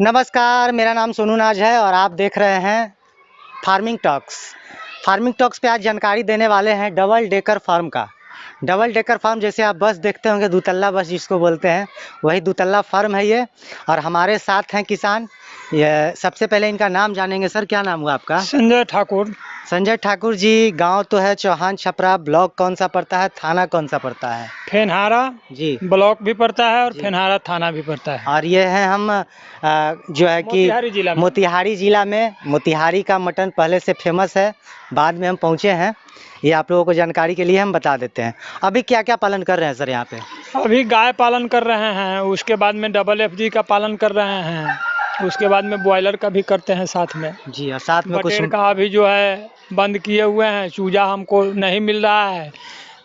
नमस्कार, मेरा नाम सोनू नाज है और आप देख रहे हैं फार्मिंग टॉक्स। फार्मिंग टॉक्स पे आज जानकारी देने वाले हैं डबल डेकर फार्म का। डबल डेकर फार्म जैसे आप बस देखते होंगे, दूतल्ला बस जिसको बोलते हैं, वही दूतल्ला फार्म है ये। और हमारे साथ हैं किसान। ये सबसे पहले इनका नाम जानेंगे। सर, क्या नाम हुआ आपका? संजय ठाकुर। संजय ठाकुर जी। गांव तो है चौहान छपरा, ब्लॉक कौन सा पड़ता है, थाना कौन सा पड़ता है? फेनहारा जी, ब्लॉक भी पड़ता है और जी। फेनहारा थाना भी पड़ता है। और ये है हम जो है कि मोतिहारी जिला में। मोतिहारी जिला में। मोतिहारी का मटन पहले से फेमस है, बाद में हम पहुँचे हैं। ये आप लोगों को जानकारी के लिए हम बता देते हैं। अभी क्या क्या पालन कर रहे हैं सर यहाँ पे? अभी गाय पालन कर रहे हैं, उसके बाद में डबल FG का पालन कर रहे हैं, उसके बाद में बॉयलर का भी करते हैं साथ में। जी, और साथ में कुछ बटेर का अभी जो है बंद किए हुए हैं, चूजा हमको नहीं मिल रहा है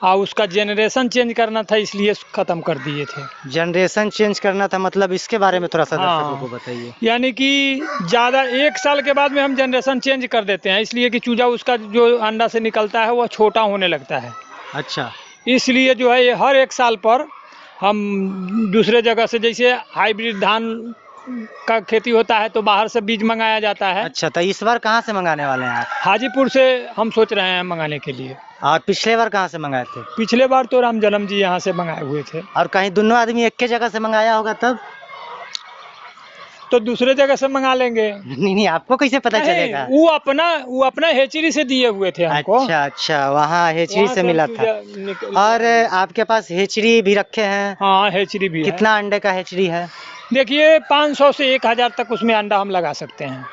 और उसका जनरेशन चेंज करना था, इसलिए ख़त्म कर दिए थे। जनरेशन चेंज करना था, मतलब इसके बारे में थोड़ा सा दर्शकों को हाँ, बताइए। यानी कि ज़्यादा 1 साल के बाद में हम जनरेशन चेंज कर देते हैं, इसलिए कि चूजा उसका जो अंडा से निकलता है वह छोटा होने लगता है। अच्छा, इसलिए जो है ये हर 1 साल पर हम दूसरे जगह से, जैसे हाइब्रिड धान का खेती होता है तो बाहर से बीज मंगाया जाता है। अच्छा, तो इस बार कहाँ से मंगाने वाले हैं आप? हाजीपुर से हम सोच रहे हैं मंगाने के लिए। और पिछले बार कहाँ से मंगाए थे? पिछले बार तो राम जन्म जी यहाँ से मंगाए हुए थे। और कहीं दोनों आदमी एक के जगह से मंगाया होगा तब? तो दूसरे जगह से मंगा लेंगे। नहीं, आपको कैसे पता नहीं, चलेगा? वो अपना हेचरी से दिए हुए थे हमको। अच्छा, वहाँ हेचरी वहाँ से हम मिला था। चूजा निकल- और आपके पास हेचरी भी रखे हैं? हाँ, हेचरी भी है। कितना अंडे का हेचरी है? देखिए 500 से 1000 तक उसमें अंडा हम लगा सकते हैं।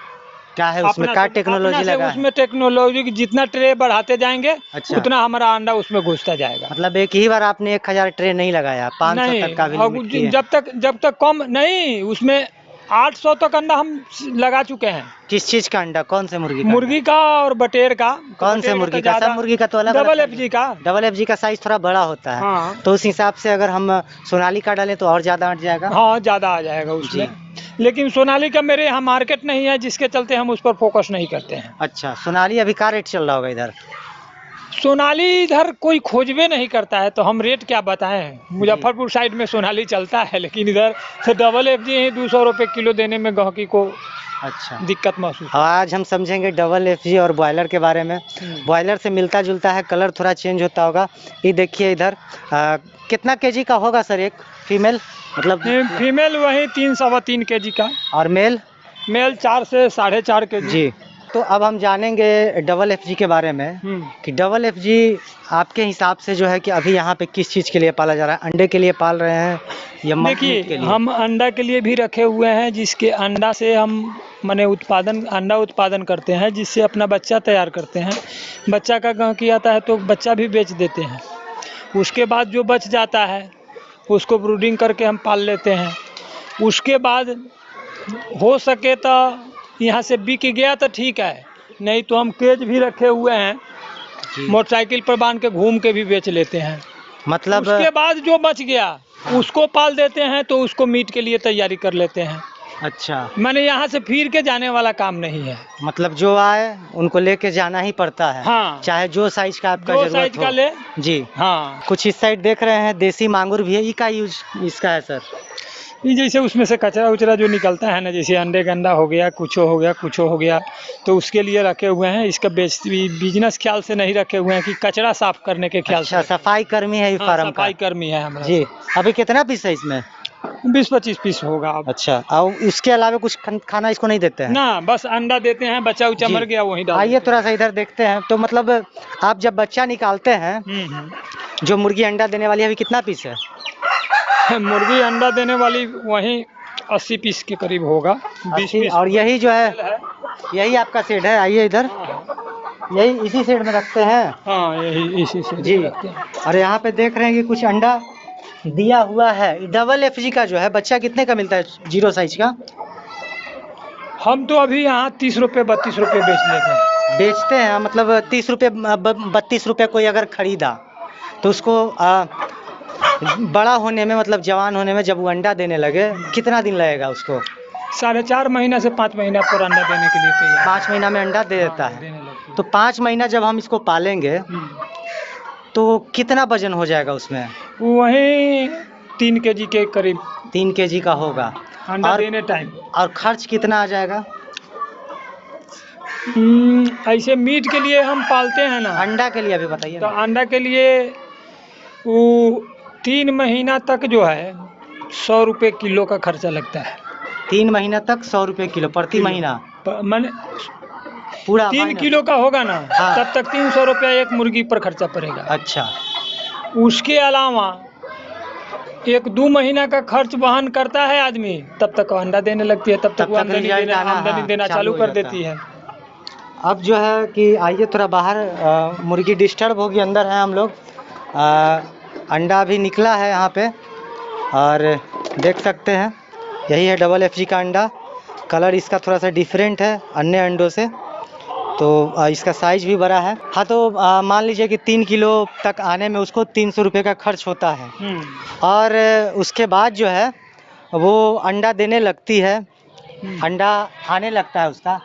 क्या है उसमें, क्या टेक्नोलॉजी लगा है? उसमें टेक्नोलॉजी की जितना ट्रे बढ़ाते जाएंगे अच्छा, उतना हमारा अंडा उसमें घुसता जाएगा। मतलब एक ही बार आपने 1000 ट्रे नहीं लगाया, 500 नहीं, तक का भी और लिमिट किए? जब तक कम नहीं, उसमें 800 तक अंडा हम लगा चुके हैं। किस चीज का अंडा, कौन से मुर्गी का? मुर्गी का और बटेर का। कौन से मुर्गी का? सब मुर्गी का तो अलग डबल अलग FG का। डबल FG का साइज थोड़ा बड़ा होता है। हाँ, तो उस हिसाब से अगर हम सोनाली का डालें तो और ज्यादा अट जाएगा। हाँ, ज़्यादा आ जाएगा उसमें। लेकिन सोनाली का मेरे यहाँ मार्केट नहीं है, जिसके चलते हम उस पर फोकस नहीं करते हैं। अच्छा, सोनाली अभी का रेट चल रहा होगा इधर? सोनाली इधर कोई खोजबे नहीं करता है, तो हम रेट क्या बताएं। मुजफ्फरपुर साइड में सोनाली चलता है, लेकिन इधर से डबल FG ही 200 रुपये किलो देने में गहकी को अच्छा, दिक्कत महसूस। आज हम समझेंगे डबल FG और बॉयलर के बारे में। बॉयलर से मिलता जुलता है, कलर थोड़ा चेंज होता होगा। ये देखिए इधर कितना केजी का होगा सर एक फीमेल, मतलब? फीमेल वही 3-3.25 kg का, और मेल? मेल 4 से 4.5 kg। जी, तो अब हम जानेंगे डबल FG के बारे में कि डबल FG आपके हिसाब से जो है कि अभी यहाँ पे किस चीज़ के लिए पाला जा रहा है? अंडे के लिए पाल रहे हैं या मीट के देखिए, लिए? हम अंडा के लिए भी रखे हुए हैं, जिसके अंडा से हम माने अंडा उत्पादन करते हैं, जिससे अपना बच्चा तैयार करते हैं। बच्चा का गहकी आता है तो बच्चा भी बेच देते हैं। उसके बाद जो बच जाता है उसको ब्रूडिंग करके हम पाल लेते हैं। उसके बाद हो सके तो यहाँ से बिक गया तो ठीक है, नहीं तो हम केज भी रखे हुए हैं, जी, मोटरसाइकिल पर बांध के घूम के भी बेच लेते हैं। मतलब उसके बाद जो बच गया उसको पाल देते हैं, तो उसको मीट के लिए तैयारी कर लेते हैं। अच्छा, मैंने यहाँ से फिर के जाने वाला काम नहीं है। मतलब जो आए उनको लेके जाना ही पड़ता है। हाँ, चाहे जो साइज का आपका जो जरूरत साइज का हो। ले। जी, हाँ, कुछ इस साइड देख रहे हैं देसी मांगुर भी है, ई का यूज इसका है सर? ये जैसे उसमें से कचरा उचरा जो निकलता है ना, जैसे अंडे गंदा हो गया, कुछ हो गया, तो उसके लिए रखे हुए हैं। इसका बिजनेस ख्याल से नहीं रखे हुए हैं कि कचरा साफ करने के ख्याल से। अच्छा, सफाई कर्मी है ये हाँ, फार्म का? सफाई कर्मी है हमारा। जी, अभी कितना पीस है इसमें? 20-25 पीस होगा अब। अच्छा, और उसके अलावा कुछ खाना इसको नहीं देते हैं? ना, बस अंडा देते हैं, बच्चा उच्चा जी, मर गया वहीं डाल आइए देते थोड़ा सा इधर देखते हैं। तो मतलब आप जब बच्चा निकालते हैं, हैं। जो मुर्गी अंडा देने वाली है, अभी कितना पीस है? मुर्गी अंडा देने वाली वहीं 80 पीस के करीब होगा। 20 80। पीस और यही जो है, यही आपका शेड है? आइए इधर, यही इसी शेड में रखते हैं? हाँ, यही इसी से जी, रखते हैं। और यहाँ पे देख रहे हैं कि कुछ अंडा दिया हुआ है। डबल FG का जो है बच्चा कितने का मिलता है, जीरो साइज का? हम तो अभी यहाँ 30 रुपये 32 रुपये बेच लेते हैं। बेचते हैं, मतलब 30 रुपये 32 रुपये कोई अगर खरीदा तो उसको बड़ा होने में, मतलब जवान होने में, जब वो अंडा देने लगे कितना दिन लगेगा उसको? 4.5 महीना से 5 महीना पर अंडा देने के लिए तैयार। 5 महीना में अंडा दे देता है। देने लगती है। तो 5 महीना जब हम इसको पालेंगे तो कितना वजन हो जाएगा उसमें? वही 3 kg के करीब 3 kg का होगा। अंडा और देने टाइम। और खर्च कितना आ जाएगा? ऐसे मीट के लिए हम पालते हैं ना, अंडा के लिए अभी बताइए तो ना। अंडा के लिए वो 3 महीना तक जो है 100 रुपये किलो का खर्चा लगता है। 3 महीना तक 100 रुपये किलो प्रति महीना मैंने पूरा 3 फाइनल? किलो का होगा ना, हाँ। तब तक 300 रुपया एक मुर्गी पर खर्चा पड़ेगा। अच्छा। उसके अलावा 1-2 महीना का खर्च वहन करता है आदमी, तब तक अंडा देने लगती है, तब तक वो आमदनी रिजल्ट आना, आमदनी हाँ, देना चालू चालू हो कर जाता देती है। अब जो है कि आइए थोड़ा बाहर, मुर्गी डिस्टर्ब होगी, अंदर है हम लोग। अंडा भी निकला है यहाँ पे और देख सकते हैं, यही है डबल FG का अंडा। कलर इसका थोड़ा सा डिफरेंट है अन्य अंडों से, तो इसका साइज़ भी बड़ा है। हाँ, तो मान लीजिए कि 3 किलो तक आने में उसको 300 रुपये का खर्च होता है, और उसके बाद जो है वो अंडा देने लगती है, अंडा आने लगता है उसका।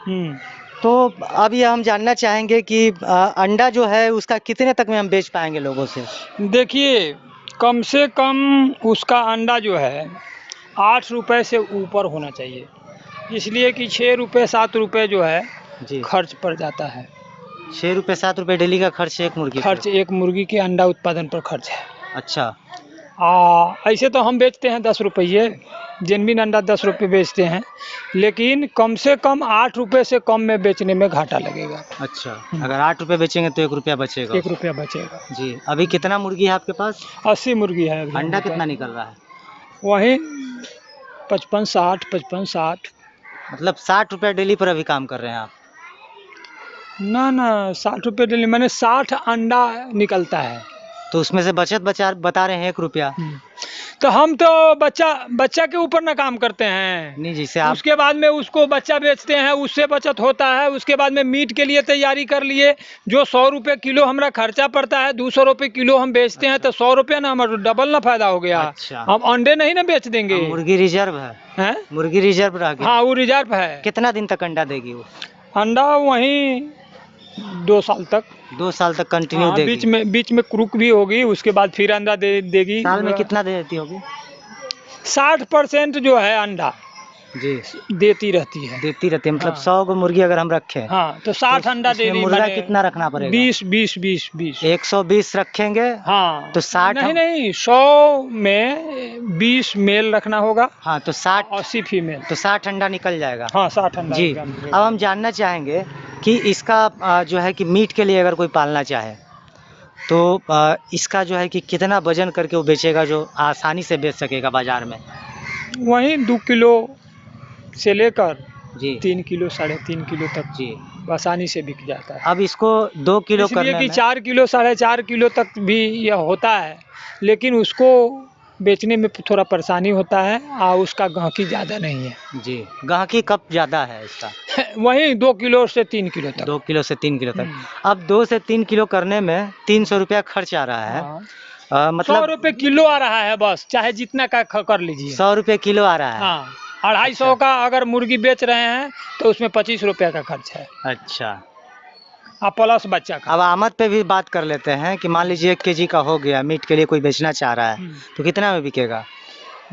तो अब ये हम जानना चाहेंगे कि अंडा जो है उसका कितने तक में हम बेच पाएंगे लोगों से? देखिए, कम से कम उसका अंडा जो है 8 रुपए से ऊपर होना चाहिए, इसलिए कि 6 रुपये 7 रुपये जो है जी, खर्च पड़ जाता है। 6 रुपये 7 रुपये डेली का खर्च एक मुर्गी खर्च एक मुर्गी के अंडा उत्पादन पर खर्च है। अच्छा। ऐसे तो हम बेचते हैं 10 रुपये, जेनविन अंडा 10 रुपये बेचते हैं, लेकिन कम से कम 8 रुपये से कम में बेचने में घाटा लगेगा। अच्छा, अगर 8 रुपये बेचेंगे तो 1 रुपया बचेगा। 1 रुपया बचेगा। जी, अभी कितना मुर्गी है आपके पास? 80 मुर्गी है अभी। अंडा कितना निकल रहा है? वहीं 55-60 मतलब 60 रुपये डेली पर अभी काम कर रहे हैं आप? ना 60 रुपये डेली, मैंने 60 अंडा निकलता है। तो उसमें से बचत बता रहे हैं 1 रुपया। तो हम तो बच्चा के ऊपर ना काम करते हैं। नहीं, जैसे आप उसके बाद में उसको बच्चा बेचते हैं, उससे बचत होता है। उसके बाद में मीट के लिए तैयारी कर लिए, जो 100 रुपये किलो हमारा खर्चा पड़ता है, 200 रुपये किलो हम बेचते हैं, तो 100 रुपया ना हमारा डबल ना फायदा हो गया। अच्छा। हम अंडे नहीं ना बेच देंगे। मुर्गी रिजर्व है? हैं? मुर्गी रिजर्व रह गया? हाँ, वो रिजर्व है। कितना दिन तक अंडा देगी वो? अंडा वहीं 2 साल तक। 2 साल तक कंटिन्यू हाँ, देगी? बीच में क्रुक भी होगी, उसके बाद फिर अंडा देगी। साल में कितना दे देती होगी? 60% जो है अंडा जी देती रहती है। मतलब हाँ। 100 को मुर्गी अगर हम रखें, हाँ, तो 60 अंडा दे दी। मुर्गा कितना रखना पड़ेगा? 20 120 रखेंगे। हाँ, तो 60 नहीं 100 में 20 मेल रखना होगा। हाँ, तो 60 80 फीमेल। तो 60 अंडा निकल जाएगा। हाँ, 60 अंडा जी। अब हम जानना चाहेंगे कि इसका जो है कि मीट के लिए अगर कोई पालना चाहे तो इसका जो है कि कितना वजन करके वो बेचेगा जो आसानी से बेच सकेगा बाजार में? वहीं 2 किलो से लेकर जी 3 किलो 3.5 किलो तक जी आसानी से बिक जाता है। अब इसको 2 किलो इसलिए करने कि में 4 किलो 4.5 किलो तक भी यह होता है, लेकिन उसको बेचने में थोड़ा परेशानी होता है, और उसका गाहकी ज़्यादा नहीं है। जी, गाहकी कब ज़्यादा है इसका? वहीं 2 किलो से 3 किलो तक। 2 किलो से 3 किलो तक। अब 2 से 3 किलो करने में 300 रुपया खर्च आ रहा है। हाँ। मतलब 100 रुपये किलो आ रहा है बस, चाहे जितना का कर लीजिए। 100 रुपये किलो आ रहा है? हाँ, 250 का अगर मुर्गी बेच रहे हैं तो उसमें 25 रुपये का खर्च है। अच्छा। प्लस बच्चा का। अब आमद पे भी बात कर लेते हैं कि मान लीजिए 1 केजी का हो गया, मीट के लिए कोई बेचना चाह रहा है तो कितना में बिकेगा?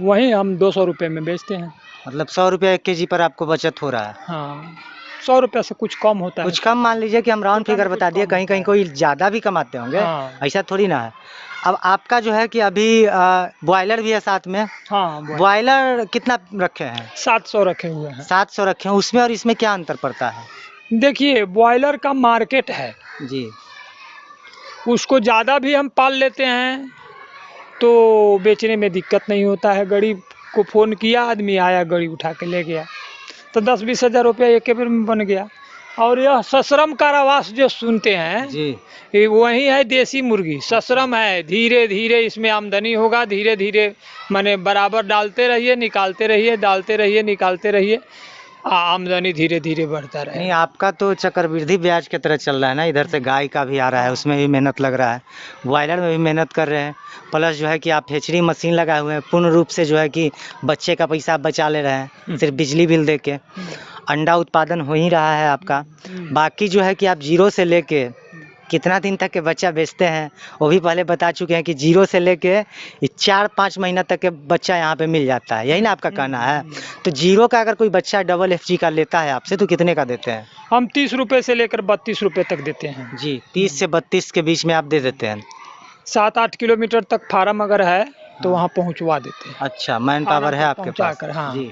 वहीं हम 200 रुपये में बेचते हैं। मतलब 100 रुपया 1 केजी पर आपको बचत हो रहा है? हाँ, 100 रुपये से कुछ कम होता है। कुछ कम मान लीजिए कि हम राउंड फिगर बता दिए, कहीं कहीं कोई ज़्यादा भी कमाते होंगे। हाँ। ऐसा थोड़ी ना है। अब आपका जो है कि अभी बॉयलर भी है साथ में। हाँ, बॉयलर कितना रखे हैं? 700 रखे हुए हैं। 700 रखे हैं। उसमें और इसमें क्या अंतर पड़ता है? देखिए, बॉयलर का मार्केट है जी। उसको ज़्यादा भी हम पाल लेते हैं तो बेचने में दिक्कत नहीं होता है। गाड़ी को फ़ोन किया, आदमी आया, गाड़ी उठा के ले गया, तो 10-20 हज़ार रुपया एक बार में बन गया। और यह सश्रम कारावास जो सुनते हैं जी, ये वही है देसी मुर्गी। सश्रम है, धीरे धीरे इसमें आमदनी होगा, धीरे धीरे माने बराबर डालते रहिए, निकालते रहिए, डालते रहिए, निकालते रहिए, आमदनी धीरे धीरे बढ़ता रहे। नहीं आपका तो चक्रवृद्धि ब्याज की तरह चल रहा है ना, इधर से गाय का भी आ रहा है, उसमें भी मेहनत लग रहा है, बॉयलर में भी मेहनत कर रहे हैं, प्लस जो है कि आप हेचरी मशीन लगाए हुए हैं, पूर्ण रूप से जो है कि बच्चे का पैसा आप बचा ले रहे हैं सिर्फ बिजली बिल दे के। अंडा उत्पादन हो ही रहा है आपका, बाकी जो है कि आप जीरो से लेके कितना दिन तक के बच्चा बेचते हैं वो भी पहले बता चुके हैं कि 0 से लेके 4-5 महीना तक के बच्चा यहाँ पे मिल जाता है, यही ना आपका कहना है? तो 0 का अगर कोई बच्चा डबल FG का लेता है आपसे तो कितने का देते हैं? हम 30 रुपये से लेकर 32 रुपये तक देते हैं जी, 30 से 32 के बीच में आप दे देते हैं। 7-8 किलोमीटर तक फार्म अगर है तो वहाँ पहुँचवा देते हैं। अच्छा, मैन पावर है आपके पास? पहुँचाकर, हाँ। जी।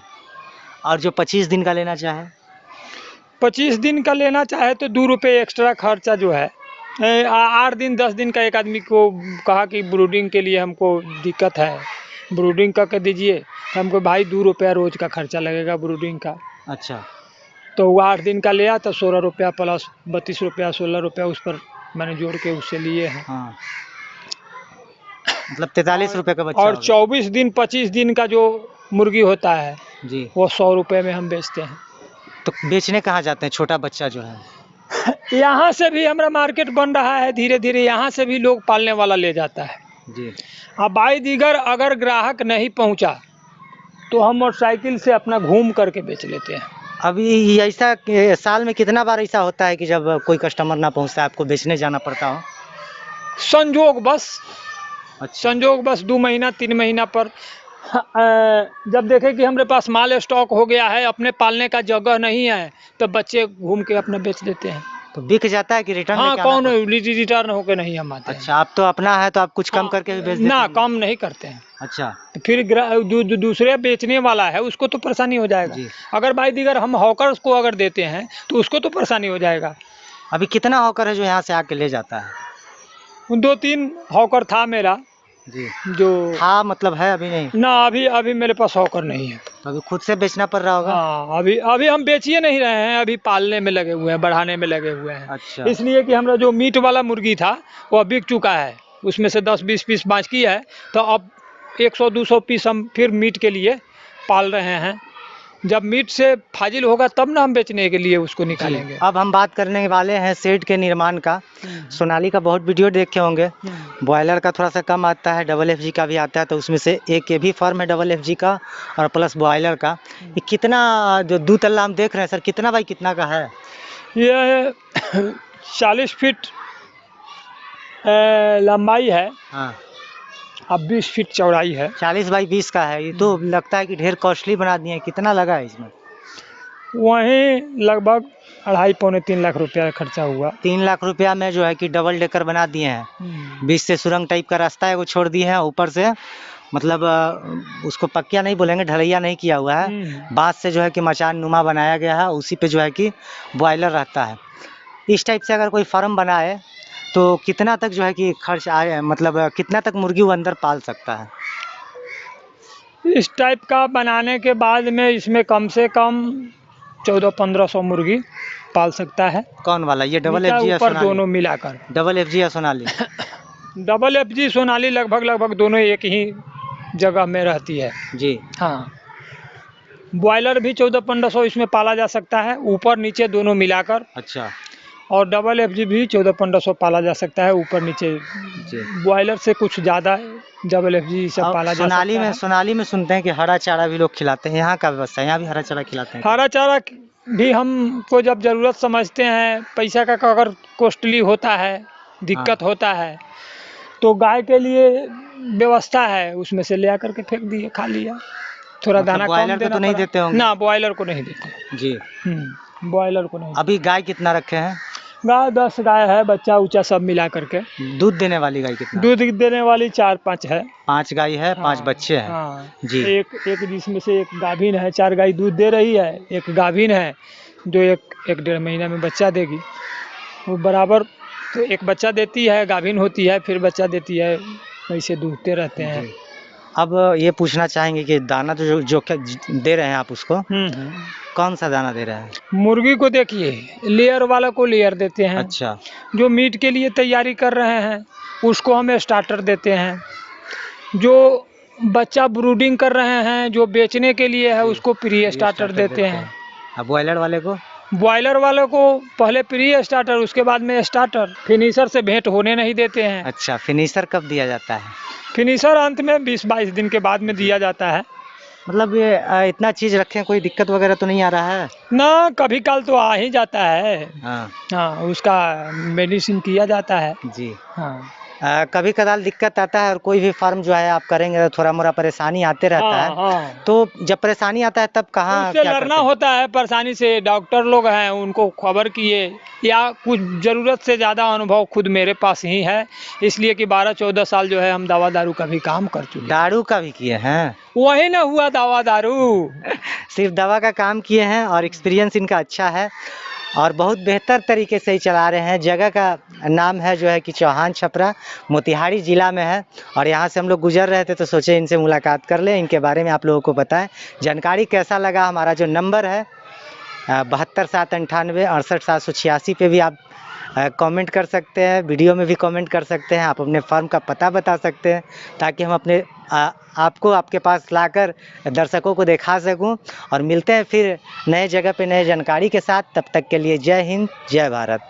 और जो 25 दिन का लेना चाहे? 25 दिन का लेना चाहे तो 2 रुपये एक्स्ट्रा खर्चा जो है 8 दिन 10 दिन का एक आदमी को कहा कि ब्रूडिंग के लिए हमको दिक्कत है, ब्रूडिंग करके दीजिए, हमको भाई 2 रुपया रोज़ का खर्चा लगेगा ब्रूडिंग का। अच्छा। तो वो 8 दिन का लिया तो 16 रुपया प्लस 32 रुपया 16 रुपया उस पर मैंने जोड़ के उससे लिए हैं। हाँ, मतलब 43 रुपये का बच्चा और हो गया। 24 दिन 25 दिन का जो मुर्गी होता है जी। वो 100 रुपये में हम बेचते हैं। तो बेचने कहाँ जाते हैं छोटा बच्चा जो है? यहाँ से भी हमारा मार्केट बन रहा है धीरे धीरे, यहाँ से भी लोग पालने वाला ले जाता है। जी। अब बाई दीगर अगर ग्राहक नहीं पहुँचा तो हम मोटरसाइकिल से अपना घूम करके बेच लेते हैं। अभी ऐसा साल में कितना बार ऐसा होता है कि जब कोई कस्टमर ना पहुँचता है आपको बेचने जाना पड़ता हो? संजोग बस, अच्छा। संजोग बस 2 महीना 3 महीना पर जब देखें कि हमारे पास माल स्टॉक हो गया है, अपने पालने का जगह नहीं है, तो बच्चे घूम के अपना बेच देते हैं। तो बिक जाता है कि रिटर्न हाँ, लेके आना कौन पड़ता है? रिटर्न होके नहीं हम आते हैं। अच्छा, आप तो अपना है तो आप कुछ कम करके भी बेच देते ना, हैं? कम नहीं करते हैं। अच्छा। तो फिर दूसरे बेचने वाला है उसको तो परेशानी हो जाएगा। जी। अगर भाई दीगर हम हॉकर्स को अगर देते हैं तो उसको तो परेशानी हो जाएगा। अभी कितना हॉकर है जो यहाँ से आके ले जाता है? 2-3 हॉकर था मेरा जी। जो हाँ, मतलब है अभी नहीं? ना, अभी मेरे पास हॉकर नहीं है। तो अभी खुद से बेचना पड़ रहा होगा? हाँ, अभी हम बेचिए नहीं रहे हैं, अभी पालने में लगे हुए हैं, बढ़ाने में लगे हुए हैं। अच्छा। इसलिए कि हमारा जो मीट वाला मुर्गी था वो बिक चुका है, उसमें से 10-20 पीस बाकी है, तो अब 100-200 पीस हम फिर मीट के लिए पाल रहे हैं। जब मीट से फाजिल होगा तब ना हम बेचने के लिए उसको निकालेंगे। अब हम बात करने वाले हैं शेड के निर्माण का। सोनाली का बहुत वीडियो देखे होंगे, बॉयलर का थोड़ा सा कम आता है, डबल FG का भी आता है, तो उसमें से एक ये भी फॉर्म है डबल FG का और प्लस बॉयलर का। ये कितना जो 2 तल्ला हम देख रहे हैं सर, कितना बाई कितना का है? ये 40 फीट लंबाई है, हाँ। अब 20 फीट चौड़ाई है। 40 बाई 20 का है। ये तो लगता है कि ढेर कॉस्टली बना दिए हैं। कितना लगा है इसमें? वहीं लगभग 2.5-3 लाख रुपया खर्चा हुआ। 3 लाख रुपया में जो है कि डबल डेकर बना दिए हैं। बीच से सुरंग टाइप का रास्ता है वो छोड़ दिए हैं, ऊपर से मतलब उसको पक्किया नहीं बोलेंगे, ढलैया नहीं किया हुआ है, बांस से जो है कि मचान नुमा बनाया गया है, उसी पे जो है कि बॉयलर रहता है। इस टाइप से अगर कोई फार्म बनाए तो कितना तक जो है कि खर्च आए, मतलब कितना तक मुर्गी वो अंदर पाल सकता है? इस टाइप का बनाने के बाद में इसमें कम से कम 1400-1500 मुर्गी पाल सकता है। कौन वाला, ये डबल FG या ऊपर सोनाली? दोनों मिलाकर। डबल FG या सोनाली? डबल FG सोनाली लगभग दोनों एक ही जगह में रहती है। जी। हाँ, बॉयलर भी 1400-1500 इसमें पाला जा सकता है, ऊपर नीचे दोनों मिलाकर। अच्छा। और डबल FG भी 1400-1500 पाला जा सकता है, ऊपर नीचे। बॉयलर से कुछ ज़्यादा डबल FG सब पाला जा सकता है। सोनाली में सुनते हैं कि हरा चारा भी लोग खिलाते हैं, यहाँ का व्यवस्था है? यहाँ भी हरा चारा खिलाते हैं? हरा चारा भी हमको जब ज़रूरत समझते हैं, पैसा का अगर कॉस्टली होता है, दिक्कत होता है, तो गाय के लिए व्यवस्था है, उसमें से ले आकर के फेंक दिए, खा लिया। थोड़ा दाना बॉयलर को तो नहीं देते होंगे? ना, बॉयलर को नहीं देते जी। बॉयलर को नहीं। अभी गाय कितना रखे हैं? गाय 10 गाय है, बच्चा उच्चा सब मिला करके। दूध देने वाली गाय कितना? दूध देने वाली 4-5 है। 5 गाय है, 5 बच्चे हैं। हाँ जी। एक जिसमें से एक गाभिन है, 4 गाय दूध दे रही है, एक गाभिन है जो 1-1.5 महीना में बच्चा देगी। वो बराबर तो एक बच्चा देती है, गाभिन होती है, फिर बच्चा देती है, वैसे दूधते रहते हैं। अब ये पूछना चाहेंगे कि दाना जो दे रहे हैं आप उसको, कौन सा दाना दे रहे हैं? मुर्गी को देखिए, लेयर वाला को लेयर देते हैं। अच्छा। जो मीट के लिए तैयारी कर रहे हैं उसको हम स्टार्टर देते हैं। जो बच्चा ब्रूडिंग कर रहे हैं, जो बेचने के लिए है, उसको प्री स्टार्टर देते हैं। अब बॉयलर वाले को? बॉयलर वाले को पहले प्री स्टार्टर, उसके बाद में स्टार्टर। फिनिशर से भेंट होने नहीं देते हैं। अच्छा, फिनिशर कब दिया जाता है? फिनिशर अंत में 20-22 दिन के बाद में दिया जाता है। मतलब ये इतना चीज़ रखे हैं, कोई दिक्कत वगैरह तो नहीं आ रहा है? ना कभी कल तो आ ही जाता है। हाँ हाँ, उसका मेडिसिन किया जाता है। जी। हाँ कभी कदाल दिक्कत आता है और कोई भी फार्म जो है आप करेंगे तो थोड़ा मोड़ा परेशानी आते रहता हाँ है, हाँ, तो जब परेशानी आता है तब कहाँ उससे क्या लड़ना करते हैं? होता है परेशानी से। डॉक्टर लोग हैं उनको खबर किए, या कुछ ज़रूरत से ज़्यादा अनुभव खुद मेरे पास ही है, इसलिए कि 12-14 साल जो है हम दवा दारू का भी काम कर चुके हैं। दारू का भी किए हैं? वही ना हुआ दवा दारू। सिर्फ दवा का काम किए हैं और एक्सपीरियंस इनका अच्छा है और बहुत बेहतर तरीके से ही चला रहे हैं। जगह का नाम है जो है कि चौहान छपरा, मोतिहारी ज़िला में है और यहाँ से हम लोग गुजर रहे थे तो सोचे इनसे मुलाकात कर लें, इनके बारे में आप लोगों को बताएं। जानकारी कैसा लगा, हमारा जो नंबर है 72 798 68 786 पे भी आप कमेंट कर सकते हैं, वीडियो में भी कमेंट कर सकते हैं, आप अपने फार्म का पता बता सकते हैं ताकि हम अपने आपको आपके पास लाकर दर्शकों को दिखा सकूं। और मिलते हैं फिर नए जगह पे नए जानकारी के साथ, तब तक के लिए जय हिंद, जय भारत।